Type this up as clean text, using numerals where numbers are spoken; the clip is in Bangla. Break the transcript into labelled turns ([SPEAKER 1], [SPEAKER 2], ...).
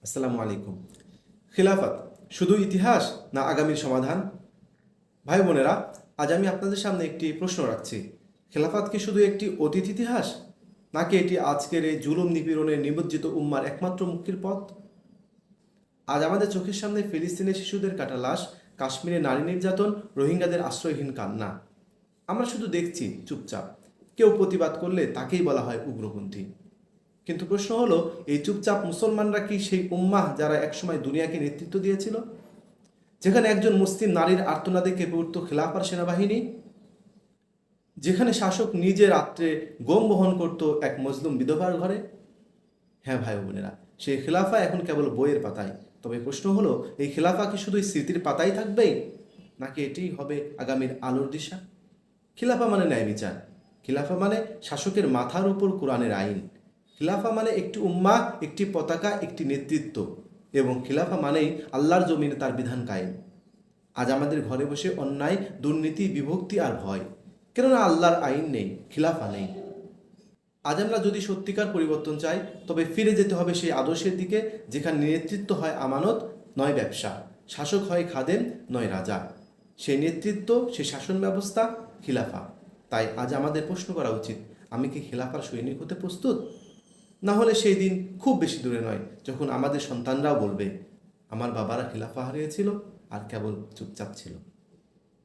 [SPEAKER 1] আসসালামু আলাইকুম। খিলাফত শুধু ইতিহাস না আগামীর সমাধান? ভাই বোনেরা, আজ আমি আপনাদের সামনে একটি প্রশ্ন রাখছি। খেলাফত কি শুধু একটি অতীত ইতিহাস, নাকি এটি আজকের এই জুলুম নিপীড়নে নিমজ্জিত উম্মার একমাত্র মুক্তির পথ? আজ আমাদের চোখের সামনে ফিলিস্তিনের শিশুদের কাটা লাশ, কাশ্মীরে নারী নির্যাতন, রোহিঙ্গাদের আশ্রয়হীন কান্না। আমরা শুধু দেখছি চুপচাপ। কেউ প্রতিবাদ করলে তাকেই বলা হয় উগ্রপন্থী। কিন্তু প্রশ্ন হলো, এই চুপচাপ মুসলমানরা কি সেই উম্মাহ যারা একসময় দুনিয়াকে নেতৃত্ব দিয়েছিল? যেখানে একজন মুসলিম নারীর আর্তনাদে কেঁপে উঠত খেলাফার সেনাবাহিনী, যেখানে শাসক নিজে রাত্রে গম বহন করত এক মজলুম বিধবার ঘরে। হ্যাঁ ভাই বোনেরা, সেই খেলাফা এখন কেবল বইয়ের পাতায়। তবে প্রশ্ন হলো, এই খেলাফা কি শুধুই স্মৃতির পাতাই থাকবেই, নাকি এটিই হবে আগামীর আলোর দিশা? খিলাফা মানে ন্যায় বিচার। খিলাফা মানে শাসকের মাথার উপর কোরআনের আইন। খিলাফা মানে একটি উম্মাহ, একটি পতাকা, একটি নেতৃত্ব। এবং খিলাফা মানেই আল্লাহর জমিনে তার বিধান কায়েম। আজ আমাদের ঘরে বসে অন্যায়, দুর্নীতি, বিভক্তি আর ভয়, কেননা আল্লাহর আইন নেই, খিলাফা নেই। আজ আমরা যদি সত্যিকার পরিবর্তন চাই, তবে ফিরে যেতে হবে সেই আদর্শের দিকে যেখানে নেতৃত্ব হয় আমানত, নয় ব্যবসা। শাসক হয় খাদেম, নয় রাজা। সেই নেতৃত্ব, সেই শাসন ব্যবস্থা, খিলাফা। তাই আজ আমাদের প্রশ্ন করা উচিত, আমি কি খিলাফার সৈনিক হতে প্রস্তুত? না হলে সেই দিন খুব বেশি দূরে নয়, যখন আমাদের সন্তানরাও বলবে, আমার বাবারা খিলাফা হারিয়েছিল আর কেবল চুপচাপ ছিল।